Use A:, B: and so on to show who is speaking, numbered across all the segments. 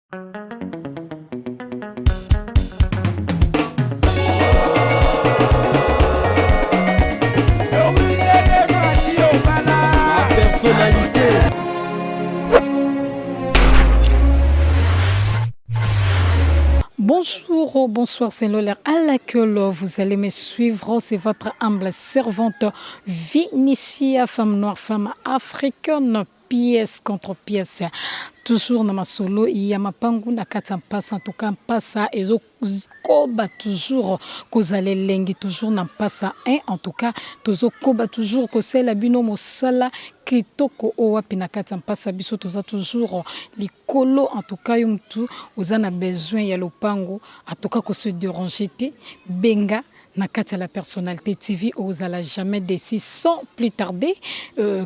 A: Personnalité.
B: Bonjour, bonsoir, c'est Lolaire à laquelle vous allez me suivre. C'est votre humble servante Vinicia, femme noire, femme africaine, pièce contre pièce. Toujours dans ma solo, il y a ma pangu na kata mpasa, en tout cas mpasa, et koba toujours, que allez lengi toujours na mpasa, en tout cas, tozo koba toujours, que c'est la bino mosala, kitoko owapi na kata mpasa, biso toza toujours, likolo, en tout cas, yum tout, ozana besoin ya lopango, en tout cas, que se déranger, benga, na kati la personnalité TV ozala jamais décis sans plus tarder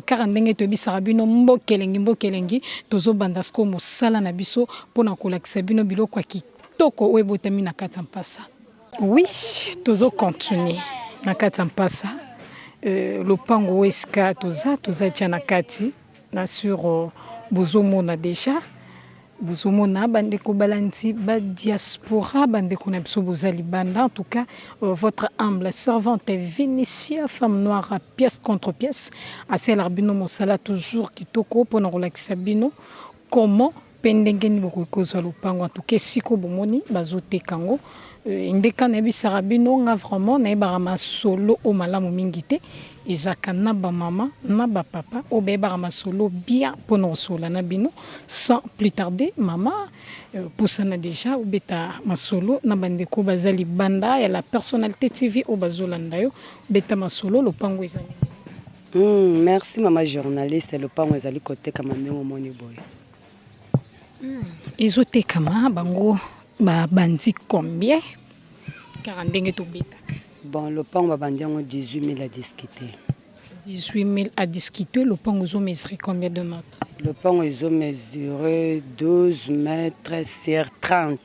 B: car ndenge to bisara bino mbokelengi tozo bandasko mosala na biso pona kolakisa bino biloko ya kitoko oyo botami na kati mpasa. Oui, tozo continuer na kati mpasa lopango weska toza tia na kati na sur bozomona déjà bozomona bandeko balandi ba diaspora bandeko na biso bozali banda en tout cas votre humble servante Vinicia femme noire pièce contre pièce assez l'arbino mosala toujours kitoko pona kolakisa bino comment pendengeni bokokozwa lopango en tout cas siko bomoni bazotekango ndeka na bisara bino nga vraiment na barama solo o malamu mingite ezaka na ba mama na ba papa o be barama solo bien pono solo na bino sans plus tarder mama posana déjà ou beta masolo na bandeko bazali banda ya la personnalité TV o bazolanda yo beta masolo lopango ezali.
C: Merci maman journaliste lopango ezali côté kama ndenge moni boy.
B: Ezote kama bango ba bandi combien car ndenge to beta.
C: Bon le pont va vendre 18 000 à discuter.
B: 18 000 à discuter, le pont ils ont mesuré combien de mètres?
C: Le pont ils ont mesuré 12 mètres sur 30.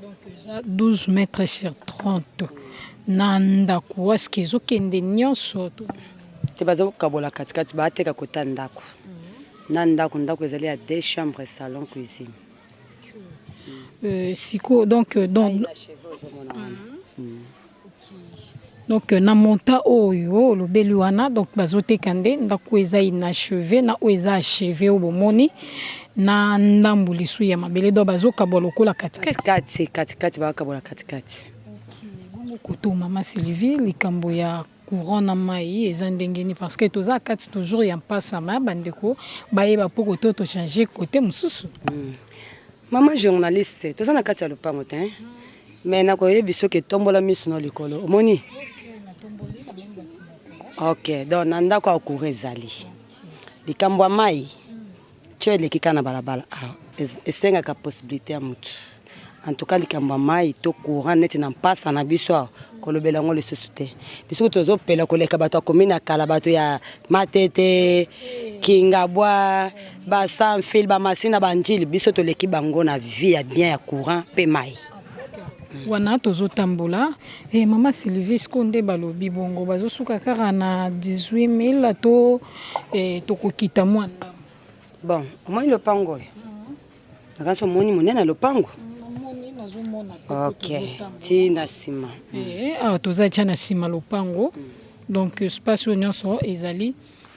B: Donc déjà 12 mètres sur 30. Nanda quoi est-ce qu'ils ont kende nyonso?
C: Tu vas au kabola katikati ba teka kota ndako. Nanda ndako ezali à 2 chambres salon cuisine.
B: Siko donc donc na monta oyo lo beluana donc bazote kande ndako eza inachevé na oeza achevé au bomoni na ndambulisu ya mabele do bazoka bolokola
C: katikati ba kabola katikati.
B: Bongo koto mama Sylvie likambo ya courant na mai eza ndengeni parce que toza kati toujours ya mpasa ma bandeko bayeba poko to changer côté mususu.
C: Maman journaliste toza na kati ya lopango te mais na koyebi soki tombola miso na likolo omoni. Ok, donc nanda kwa courant ezali likambo ya mai tu elekika na balabala esenga ka possibilité ya mutu en tout cas likambo ya mai to courant neti na mpasa na biso kolobela ngo lisusu te biso tozo pela koleka bato komina kala bato ya matete kingabwa ba sans fil ba masina banjili biso to leki bango na vie ya bien ya courant pe mai.
B: Wana tozo tambola mama Sylvie skonde balobi bongo bazosuka kaka na 18 000 to kokita mwanda.
C: Bon moi le pango nakaso moni monena le pango. Ok, tina sima.
B: Toza tia na sima lopango. Donc espace nyonso ezali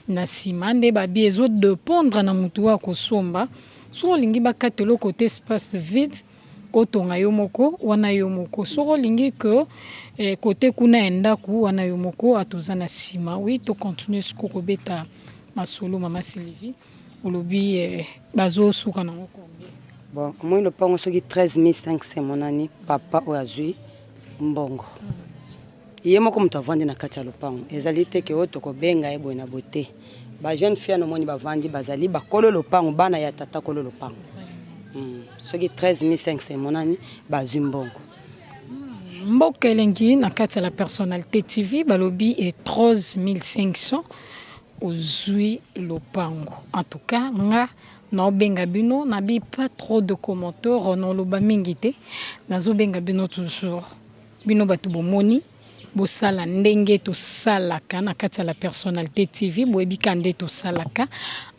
B: na sima nde babi ezo dépendre na mutu wa kosomba. So lingi bakatelo côté espace vide otonga yo moko wana yo moko. So lingi que côté kuna endaku wana yo moko atoza na sima. Oui, to continuer ce ko beta masolo mama Sylvie. Olobi bazo suka na ngoko.
C: Bon, moi le pango soki 13 500 mon année papa o azui mbongo. Yemo comme to vendre na kati ya lopango. Ezali te ke oto ko benga ebo na beauté. Ba jeune fille no moni ba vandi bazali ba kolo lopango bana ya tata kolo lopango. Soki 13 500 mon année bazui mbongo.
B: Mbokelengi na kati ya la personnalité TV balobi et 13 500 ozui lopango. En tout cas, nga na benga bino na bi pas trop de commentaires non lo ba mingité nazo benga bino toujours bino batu bomoni bo sala ndenge to salaka na kati la personnalité TV bo ebikande to salaka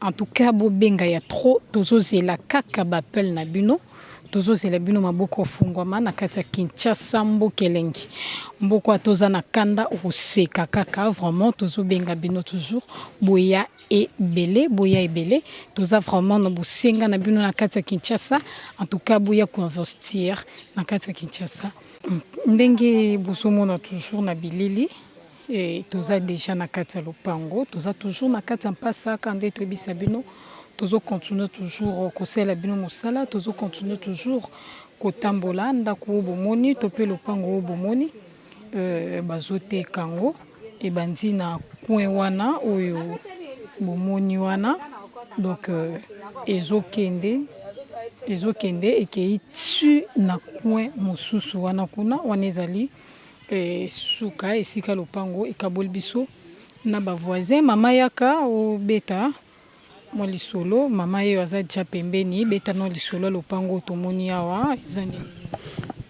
B: en tout cas bo benga ya trop tozo zela kaka ba appel na bino tozozela bino maboko fungwama na kati ya Kinshasa mboka elengi mboka toza na kanda okoseka kaka vraiment tozobenga bino toujours boya ebele toza vraiment na bosenga na bino na kati ya Kinshasa en tout cas boya investir na kati ya Kinshasa ndenge bozomona toujours na bilili et toza déjà na kati ya lopango toza toujours na kati ya mpasa kande toyebisa bino tozo continuer toujours kosala bino mosala tozo continuer toujours kotambola ndako bomoni to pe lopango bomoni bazote kango e bandi na coin wana oyo bomoni wana donc ezokende ekei tu na coin mosusu wana kuna wana ezali suka esika lopango ekaboli biso na ba voisin mama yaka obeta mo lisolo mama yo aza déjà pembeni beta no lisolo lopango tomoni awa ezali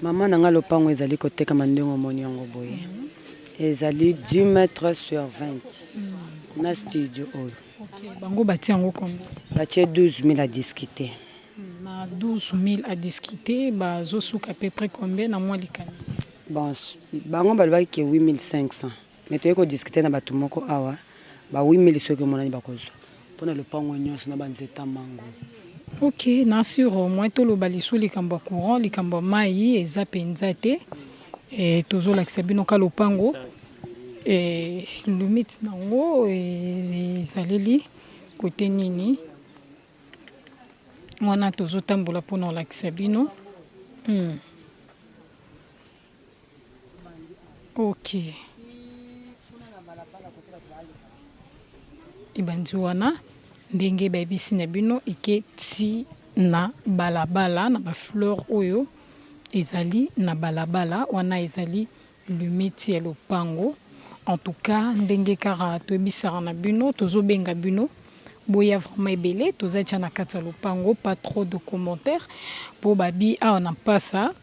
C: mama nanga lopango ezali koteka mandengo moni yango boye ezali 10 mètres sur 20 na studio oyo
B: bango bati yango combien
C: batie 12 000 à discuter
B: na 12 000 à discuter bazosuka à peu près combien na mwa likanisi
C: bon bango balobaki ke 8500 mais toyei kodiscute na bato moko awa ba 8000 soki omonani bakozwa mpona lopango nyonso na banzeta mango
B: ok na sur au moins toloba lisu likambo ya courant likambo ya mai eza mpenza te tozolakisa bino ka lopango limite nango ezaleli kote nini wana tozotambola mpona olakisa bino ok ebandi wana ndenge bayebisi na bino eke ti na balabala na bafleur oyo ezali na balabala wana ezali limite ya lopango en tout cas ndenge kaka toyebisaka na bino tozobenga bino boya vraiment ebele toza tia na kati ya lopango pas trop de commentaires po babi awa na mpasa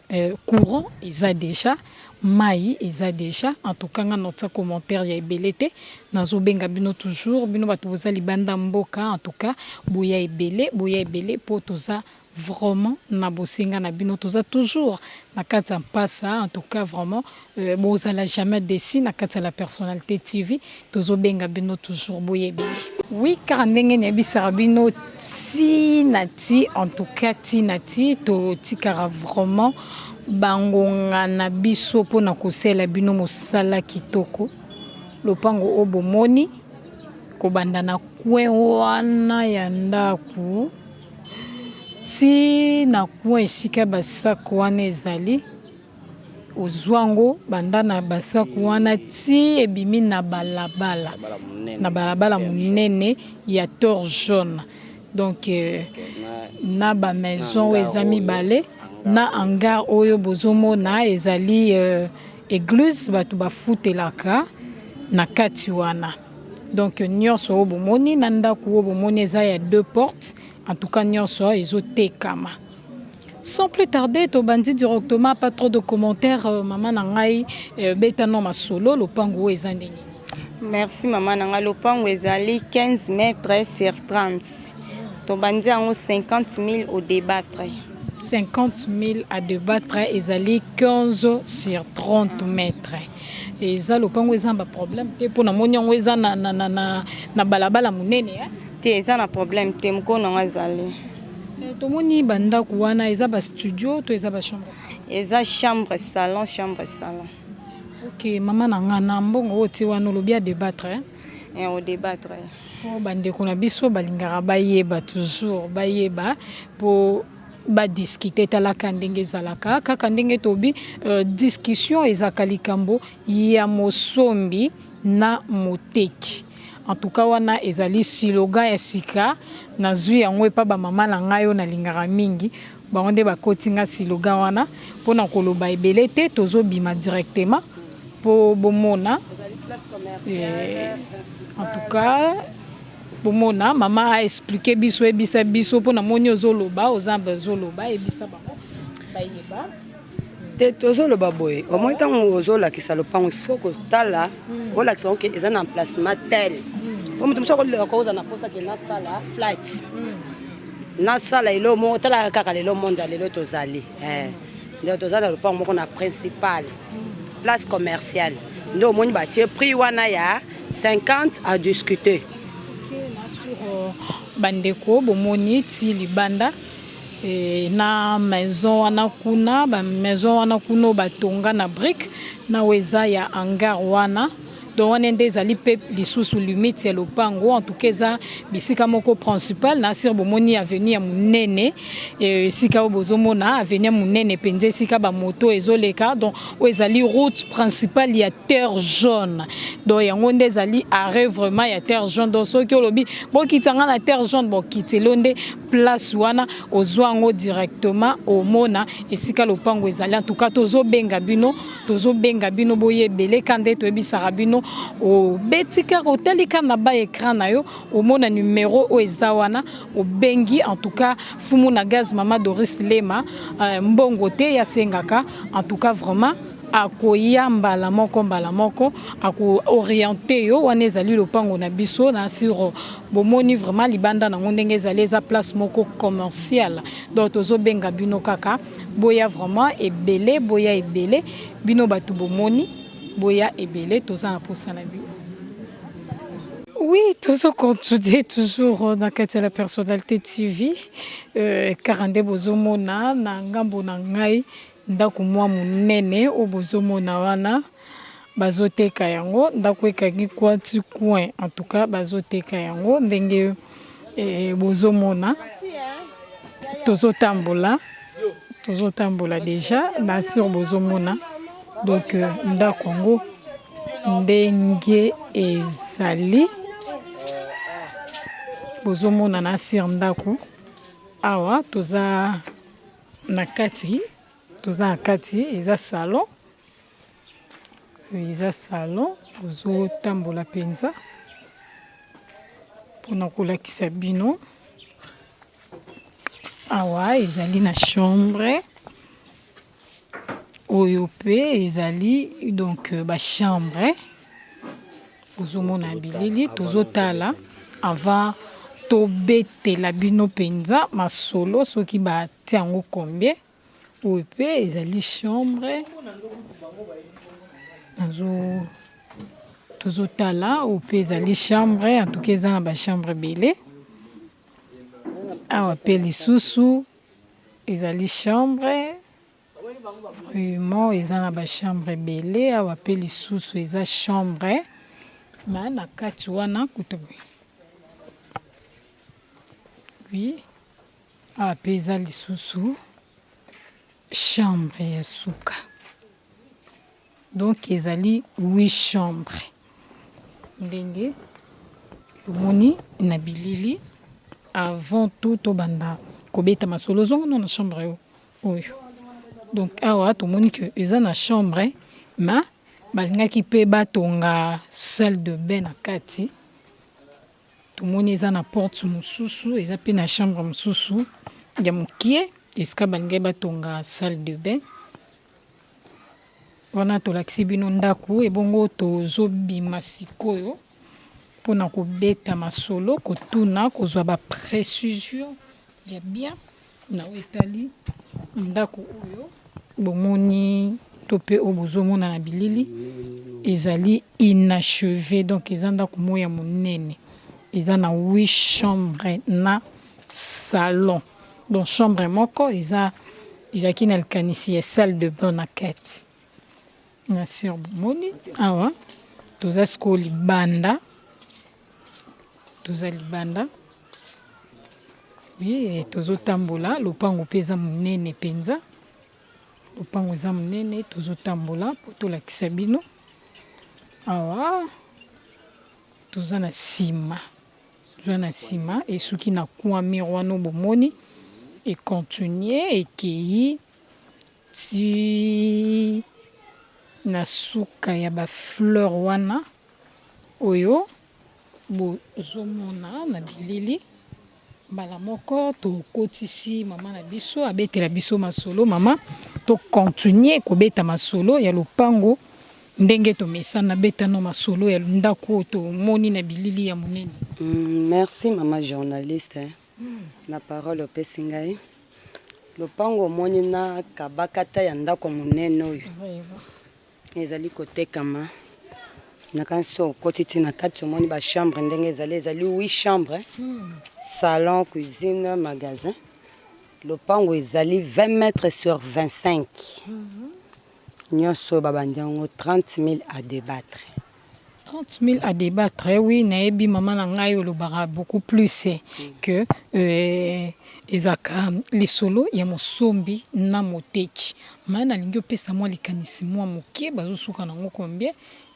B: courant eza déjà mai eza déjà en tout cas nga nota commentaire ya ebele te nazobenga bino toujours bino bato boza libanda mboka en tout cas boya ebele po toza vraiment na bosenga na bino toza toujours na kati ya mpasa en tout cas vraiment bozala jamais déçu na kati ya la personnalité TV tozobenga bino toujours boya ebele oui car ndenge nayebisaka bino tina ti en tout cas tina ti totikaka vraiment bangonga na biso mpona kosala bino mosala kitoko lopango obomoni kobanda na coin wana ya ndako ti na coin esika basako wana ezali ozwango banda na basako wana ti ebimi na balabala monene ya tor jaune donc na ba maison eza mibale na hangar oyo bozomona ezali église bato bafutelaka na kati wana donc nyonso oyo bomoni na ndako oyo bomoni eza ya 2 portes en tout cas nyonso ezotekama sans plus tarder tobandi directement pas trop de commentaires mama na ngai betano masolo lopango oyo eza ndenge
A: merci mama na ngai lopango ezali 15 mètres sur 30 tobandi yango 50 000 au débattre
B: 50 000 à débattre ezali 15 sur 30 mètres eza lopango eza ba problème te mpona moni yango eza na balabala monene
A: te eza na problème te mkono ngo ezali
B: tomoni bandako wana eza ba studio to eza ba chambre
A: eza chambre salon
B: ok mama na nga na mbongo oti wana olobi a débattre
A: au débattre
B: bandeko na biso balingaka bayeba toujours bayeba po badiscute talaka ndenge ezalaka kaka ndenge tobi discussion ezaka likambo ya mosombi na moteki en tout cas wana ezali siloga ya sika nazwi yango epa bamama na ngai oyo nalingaka mingi bango nde bakoti nga siloga wana mpona koloba ebele te tozobima directement mpo bomona en tout cas bomona mama a expliqué biso ebisa biso mpona moni ozoloba ozamba ozoloba ebisa bango bayeba
C: te tozoloba boye omoi ntango ozolakisa lopango ifo kotala olakisa oke eza na emplacement tel po moto mosu akoza na mposa ke nasala flight nasala elo mo tala kaka lelo monza lelo tozali ndio tozali na lopango moko na principal place commerciale ndio omoni batie prix wana ya 50 à discuter.
B: Bandeko bomoni ti libanda na maison wana kuna ba maison wana kuno batonga na brique na weza ya hangar wana donc on est ezali pe lisusu limite ya lopango en tout cas eza bisika moko principal na sir bomoni avenue ya munene esika bozomona avenue ya munene penze esika ba moto ezoleka donc ezali route principale ya terre jaune donc yango nde ezali arrêt vraiment ya terre jaune donc soki olobi bokitanga na terre jaune bokitelo nde place wana ozwango directement omona esika lopango ezali en tout cas tozobenga bino boyebele kande toyebisaka bino o betika hotelika na ba écran na yo o mona numéro o ezawana o bengi en tout cas fumu na gaz mama Doris Lema mbongo te ya sengaka en tout cas vraiment akoyamba la moko ako orienter yo wana ezali lopango na biso na sur bomoni vraiment libanda na ndenge ezali za place moko commercial donc tozo benga bino kaka boya vraiment ebele bino batu bomoni boya ebele toza na posa na bio. Oui, toujours continuer toujours dans la personnalité TV. Karande bozomona na ngambo na ngai ndako mwa munene o bozomona wana bazoteka yango ndako ekangi kwati coin en tout cas bazoteka yango ndenge bozomona tozotambola déjà na sur bozomona donc ndako ngo ndenge ezali bozomona na sir ndako awa toza na kati eza salon bozotambola penza mpona kolakisa bino awa ezali na chambre oyo pe ezali donc ba chambre bozomona bilili tozotala avant tobetela bino penza masolo soki batia yango combien oyo pe ezali chambre tozotala oyo pe ezali chambre en tout cas eza na bachambre ebele awa pe lisusu ezali chambre vraiment eza na bachambre ebele awa pe lisusu eza chambre ma na kati wana kutoboye oui awa pe eza lisusu chambre ya suka donc ezali 8 chambre ndenge omoni na bilili avant tout obanda kobeta masolo zongo na chambre oyo donc awa tomoni que eza na chambre ma balingaki pe batonga salle de bain na kati tomoni eza na porte mosusu eza pe na chambre mosusu ya mokie esika balingaki batonga salle de bain wana tolakisi bino ndako ebongo tozobima sikoyo mpona kobeta masolo kotuna kozwa baprécision ya bien na etali ndako oyo bomoni to pe oyo bozomona na bilili ezali inachevé donc eza ndako moko ya monene eza na 8 chambre na salon donc chambre moko ezaki na likanisi ya salle de bain na kati na sir bomoni awa toza sikoyo libanda oui tozotambola lopango mpe eza monene mpenza lopango eza monene tozotambola mpo tolakisa bino awa toza na nsima esuki na coin wana bomoni econtinue ekei ti na suka ya bafleur wana oyo bozomona na bilili mbala moko tokotisi mama na biso abetela biso masolo mama tocontinue kobeta masolo ya lopango ndenge tomesana betano masolo ya ndako tomoni na bilili ya monene.
C: Merci mama journaliste. na parole opesi ngai lopango omoni na kabakata ya ndako monene oyo ezali kotekama nakanisi okoti ti na kati omoni bachambre ndenge ezali 8 chambre salon cuisine magasin lopango ezali 20 mètres sur 25 nyonso babandi yango 30 000 à débattre.
B: 30 000 à débattre, oui, naebi maman nangai olobara beaucoup plus que ezaka lisolo ya mosombi na moteki. Mana lingi opesa mwa likanisi mwa moke bazosuka nango combien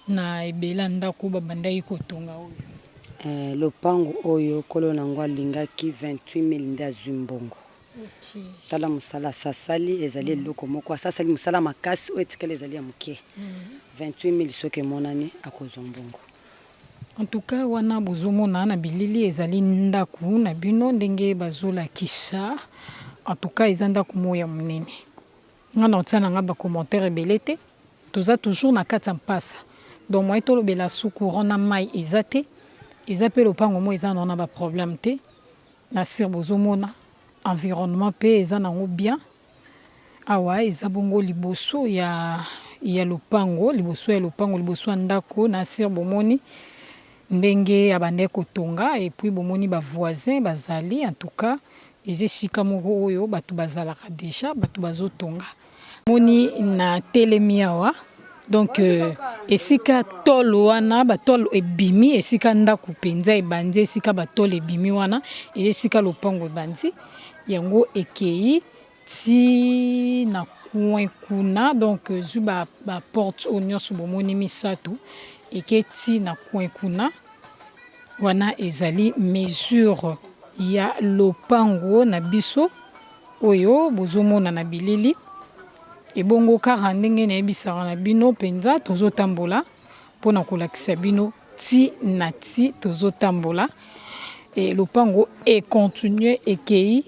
B: na ebela ndako babandaki kotonga oyo.
C: Lopango oyo kolo nango alingaki 28 000 nde azwi mbongo. Tala musala sasali ezali eloko moko asasali musala makasi oyo etikala ezali ya moke 28 000 soki emonani akozwa mbongo.
B: En tout cas wana bozomona na bilili ezali ndako na bino ndenge bazolakisa. En tout cas eza ndako moya monene nga na otia nanga bacommentaire ebele te toza toujours na kati ya mpasa donc moi tolobela sukuro na mai eza te eza mpe lopango mo eza na baproblème te na sir bozomona environnement pe eza nango bien awa eza bongo liboso ya lopango liboso ya lopango liboso ya ndako na sir bomoni ndenge abande kotonga et puis bomoni ba voisins bazali en tout cas eza sika moko oyo batu bazalaka déjà batu bazotonga moni na telemi awa donc esika tolo wana batolo ebimi esika ndako penza ebandi esika batolo ebimi wana esika lopango ebandi yango ekei ti na coin kuna donc zuba ba porte onyoso bomoni misato eketi na coin kuna wana ezali mesure ya lopango na biso oyo bozomona na bilili ebongo kaka ndenge na ebisaka na bino penza tozotambola mpona kolakisa bino ti na ti tozotambola et lopango e continue ekei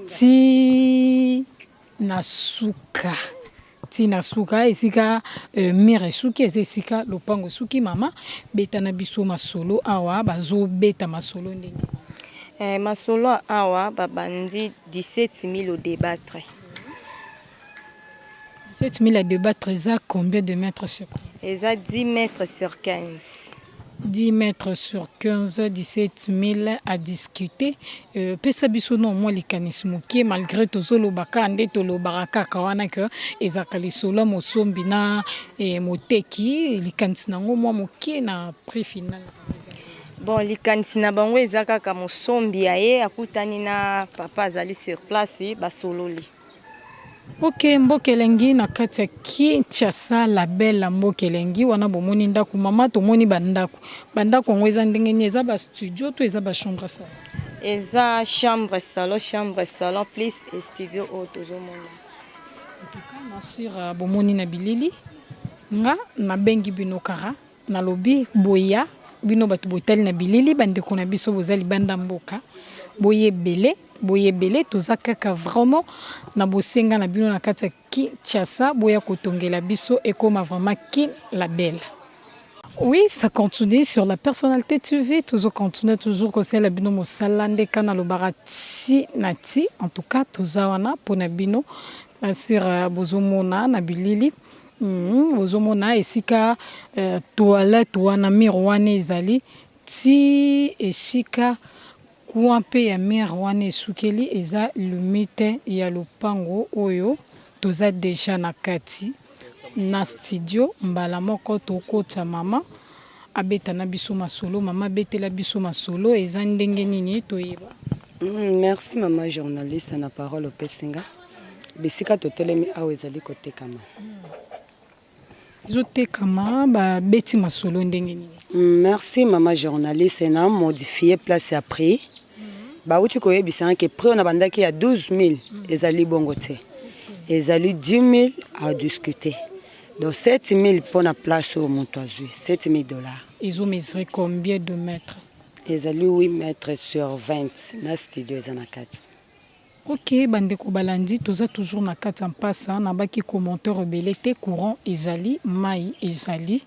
B: ti na suka esika mire suki eza esika lopango suki mama beta na biso masolo awa bazobeta masolo ndenge
A: masolo awa babandi 17 000 au débattre.
B: 17 000 à débattre, eza combien de mètres sur
A: 15? 10 mètres sur 15.
B: 10 mètres sur 15, 17 000 à discuter. Pesa biso non moi likanisi mokie malgré tozolobaka nde tolobaka kawana ke ezaka lisolo mosombi na moteki likanisi nango moi mokie na prix final.
A: Bon likanisi na bango ezaka ka mosombi aye akutani na papa azali sur place basololi.
B: Ok, Mbokelengi na kati ya Kinshasa la belle Mbokelengi wana bomoni ndako mama tomoni bandako ngo eza ndenge ni eza ba studio to eza ba chambre salon.
A: Eza chambre salon plus et studio tozomona.
B: En tout cas nasira bomoni na bilili nga na bengi bino kara na lobi boya bino batu botali na bilili bandeko na biso bozali banda mboka boye bele toza kaka vraiment na bosenga na bino na kati ya Kinshasa boya kotongela biso ekoma vraiment ki la belle. Oui, ça continue sur la personnalité TV, toujours continue toujours kosa la bino mosala ndeka na lobarati nati en tout cas toza wana pona bino asira bozomona na bilili bozomona esika toilette wana miroir ezali ti esika kuampe ya mire wana esukeli eza limite ya lopango oyo toza deja na kati na studio mbala moko tokota mama abeta na biso masolo mama betela biso masolo eza ndenge nini toyeba.
C: Merci mama journaliste na parole opesinga bisika totelemi awa ezali kotekama
B: zotekama ba beti masolo ndenge nini.
C: Merci mama journaliste na modifier place ya prix bauti koyebisa ke prix na bandaki ya 12 000 ezali bongo te ezali 10 000 à discuter donc 7 000 pour la place au montoiseux 7 000 $.
B: Ils ont mesuré combien de mètres?
C: Ezali 8 mètres sur 20 na studio ezana 4.
B: Ok, bandeko balandi toza toujours na kati ya mpasa na baki commentaire ebele te courant ezali mai ezali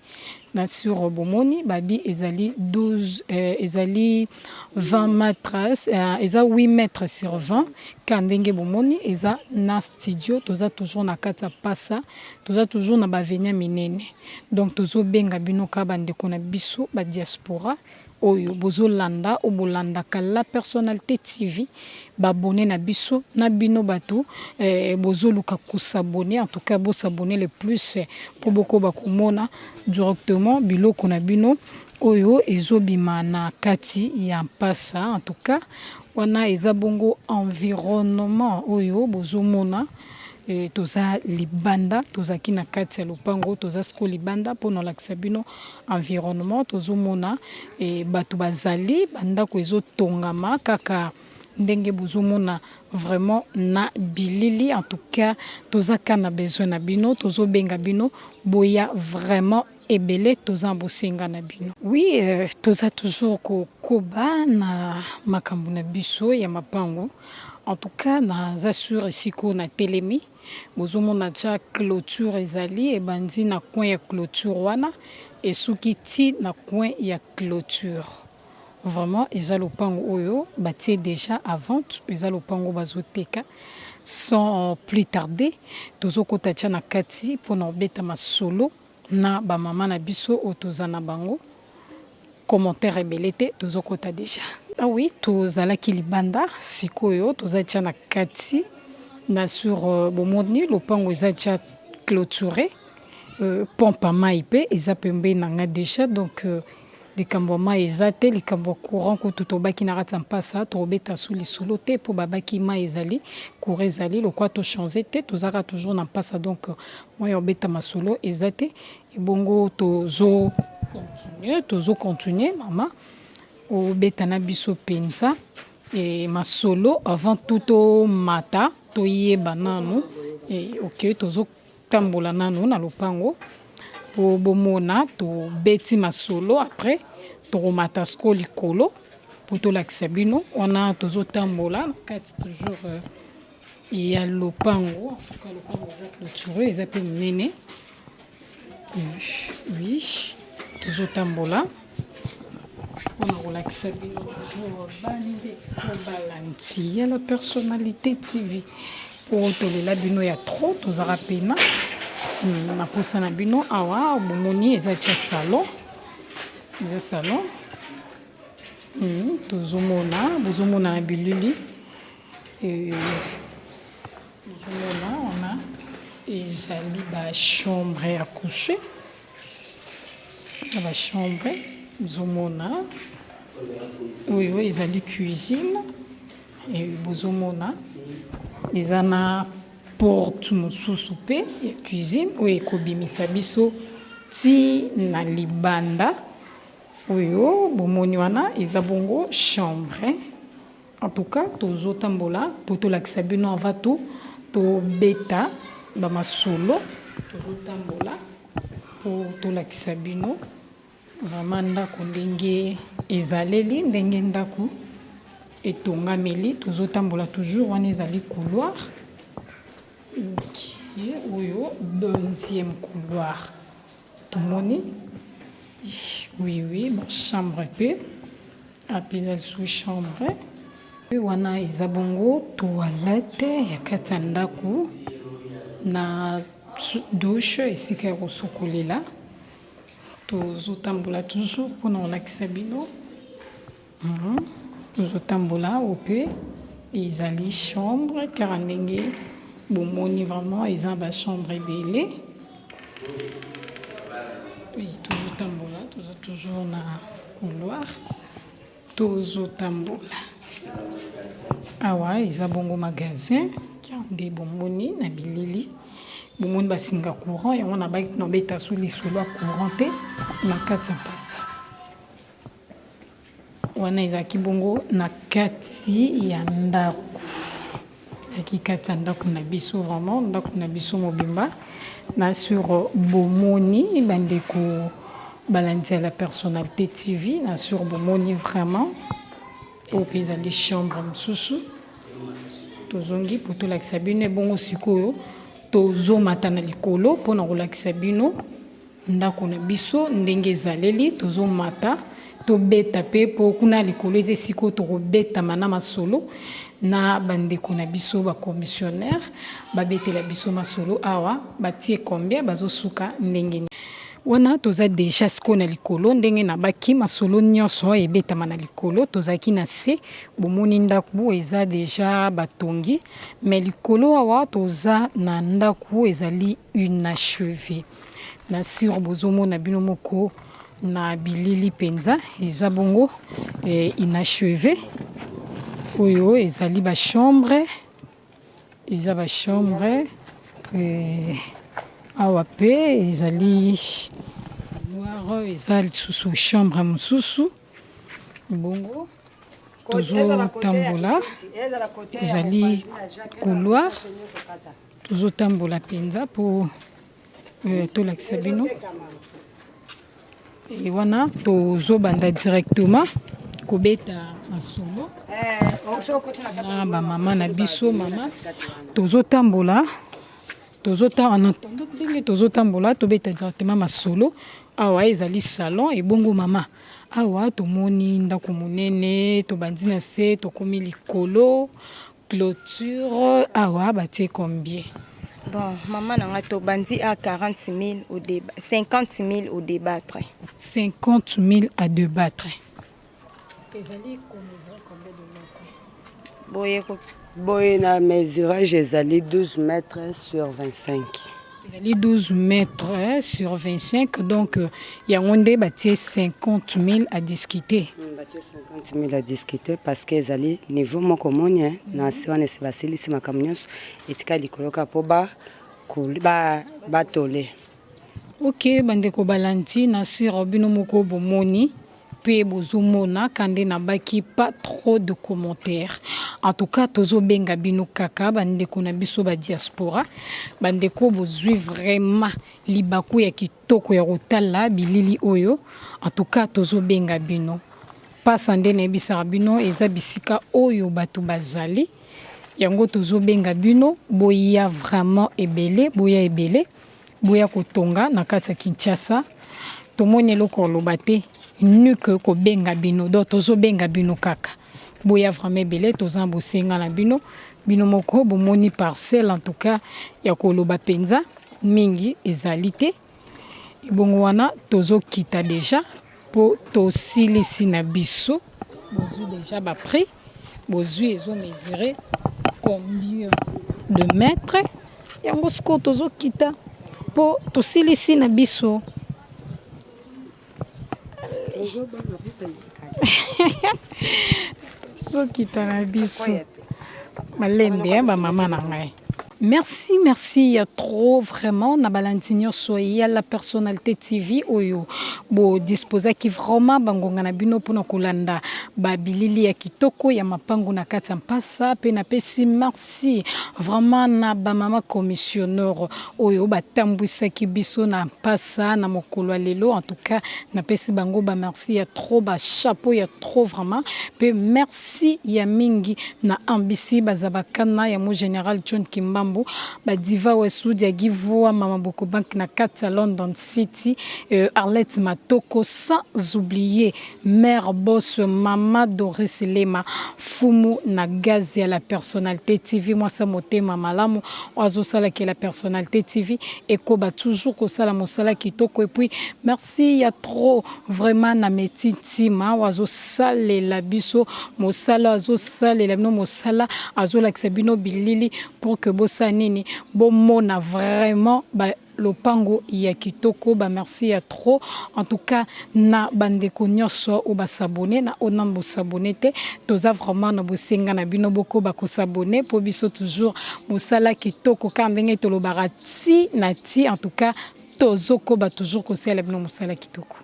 B: na sur bomoni babi ezali 12 ezali 20 mètres eza 8 mètres sur 20 ka ndenge bomoni eza na studio toza toujours na kati ya mpasa toza toujours na bavenia minene donc tozobenga bino ka bandeko na biso ba diaspora oyo bozolanda o bolandaka La Personnalité TV babone na biso na bino bato bozoluka kusabone en tout cas bosabone le plus pour boko bakomona directement biloko na bino oyo ezobima na kati ya mpasa en tout cas wana eza bongo environnement oyo bozomona toza libanda tozaki na kati ya lopango toza siko libanda mpona olakisa bino environnement tozomona bato bazali bandako ezotongama kaka ndenge bozomona vraiment na bilili en tout cas tozaka na besoin na bino tozobenga bino boya vraiment ebele toza bosenga na bino oui toza toujours kokoba na makambo na biso ya mapango en tout cas naza sur esiko na telemi bozomona ja clôture ezali ebandi na coin ya clôture wana esuki ti na coin ya clôture vraiment eza lopango oyo batie déjà à vente eza lopango bazoteka sans plus tarder tozokota tia na kati mpona obeta masolo na bamama na biso oyo toza na bango commentaire ebele te tozokota déjà ah oui tozalaki libanda sikoyo toza tia na kati na sur bomoni lopango eza tia clôturé pompe mai mpe eza pembeni na nga déjà donc likambo ya mai eza te likambo ya courant kutu tobaki na kati ya mpasa tobeta su lisolo te mpo babaki mai ezali courant ezali lokwa tochange te tozaka toujours na mpasa donc moi ya obeta masolo eza te ebongo tozocontinue mama obeta na biso mpenza masolo avant tout tomata toyeba nanu ok tozotambola nanu na lopango po bomona tobeti masolo après tokomata siko likolo po tolakisa bino wana tozotambola na kati toujours ya lopango en lopango eza clôturé eza mpe monene oui tozotambola mpona kolakisa bino toujours bandeko balandi ya La Personnalité TV po tolela bino ya tro tozala pena na posa na bino awa bomoni eza tia salon eza salon bozomona na bilili bozomona ona ezali bachambre ya coucher na bachambre bozomona oyo ezali cuisine bozomona eza na porte mosusu mpe ya cuisine oyo ekobimisa biso ti na libanda oyo bomoni wana eza bongo chambre en tout cas tozotambola po tolakisa bino ava tobeta bamasolo tozotambola po tolakisa bino vraiment ndako ndenge ezaleli ndenge ndako etongameli tozotambola toujours wana ezali couloir oyo deuxième couloir tomoni oui bon chambre mpe apeza lisu chambre wana eza bongo toilette ya kati ya ndako na douche esika ya kosokolela tozotambola toujours mpona kolakisa bino tozotambola o mpe ezali chambre kaka ndenge bomoni vraiment eza bachambre ebele tozotambola toza toujours na couloir tozotambola awa eza bongo magasin nde bomoni na bilili bomoni basinga courant yango na baki nobeta su lisolo ya courant te na kati ya mpasa wana ezalaki bongo na kati ya ndako ezalaki kati ya ndako na biso vraiment ndako na biso mobimba na sur bomoni bandeko balandi ya La Personnalité TV na sur bomoni vraiment oyo mpe ezali chambre mosusu tozongi po tolakisa bino bongo sikoyo tozomata na likolo mpona kolakisa bino ndako na biso ndenge ezaleli tozomata tobeta pe po kuna likolo eza sikoyo tokobetama na masolo na bandeko na biso bacommissionnaire babetela biso masolo awa batie combien bazosuka ndenge wana toza deja siko na likolo ndenge na baki masolo nyonso ebetama na likolo tozaki na se bomoni ndako eza deja batongi mais likolo awa toza na ndako ezali inachevé na sur bozomona bino moko na bilili penza eza bongo inachevé oyo ezali ba chambre eza ba chambre awa pe ezali noir eza lisusu chambre mosusu bongo tozotambola ezali couloir tozotambola mpenza mpo tolakisa bino wana tozobanda directement kobeta masolo na bamama na biso mama tozotambola ndenge tozotambola tobeta directement masolo awa ezali salon ebongo mama awa tomoni ndako monene tobandi na se tokomi likolo clôture awa batie combien
A: Bon, maman n'a tobandi à 40 000 au débat, 50 000 au débattre.
B: 50 000 à débattre.
C: Boye na mesurage ezali 12 mètres sur 25.
B: Ezali 12 mètres sur 25, donc il y a un débat 50 000 à discuter.
C: 50 000 à discuter parce que ezali niveau moko monia na siwane sebasili sima kamnyos etika likoloka po ba tole.
B: Ok, bandeko balanti na siro bino moko bomoni. Pe bozomona kande na baki pas trop de commentaires. En tout cas, tozo benga bino kaka bandeko na biso ba diaspora. Bandeko bozui vraiment libaku ya kitoko ya rotala bilili oyo. En tout cas, tozo benga bino. Pas ande na bisara bino eza bisika oyo batu bazali. Yango tozo benga bino boya vraiment ebele, boya kotonga na kati ya Kinshasa. Tomoni eloko lobate nuke ko benga bino do tozo benga bino kaka boya vraiment ebele toza bosenga na bino moko bomoni parcelle en tout cas ya koloba penza mingi ezali te ebongo wana tozo kita déjà po tosilisi na biso bozwi déjà ba prix bozwi ezo mesurer combien de mètres yango siko tozo kita po tosilisi na biso. Sokita na biso malembe ba mama na ngai. Merci, il y a trop vraiment na balantinyo so il y a la personnalité TV oyo bo disposa ki vraiment bangonga na bino pona kolanda ba bilili ya kitoko ya mapango na kati mpasa pe na pesi merci vraiment na ba mama commissionnaire oyo batambwisa ki biso na mpasa na mokolo lelo en tout cas na pesi bango ba merci ya trop ba chapeau ya trop vraiment pe merci ya mingi na ambisi bazabakana ya mo général John Kimba Badiva Westwood ya Givoa Mama Boko Bank na kati London City Arlette Matoko sans oublier Mère Boss Mama Doris Lema Fumu na Gazi à la personnalité TV moi ça motema malamu oazo sala qui la personnalité TV et koba toujours ko sala mosala kitoko et puis merci ya trop vraiment na metiti ma oazo sala la biso mosala oazo sala la no mosala azo la ksabino bilili pour que nini bomona vraiment ba lopango ya kitoko ba merci ya trop en tout cas na bandeko nyonso o ba s'abonner na onambo s'abonner te toza vraiment na bosenga na bino boko ba ko s'abonner po biso toujours mosala kitoko ka ndenge to lo barati na ti en tout cas tozoko ba toujours ko sala bino mosala kitoko.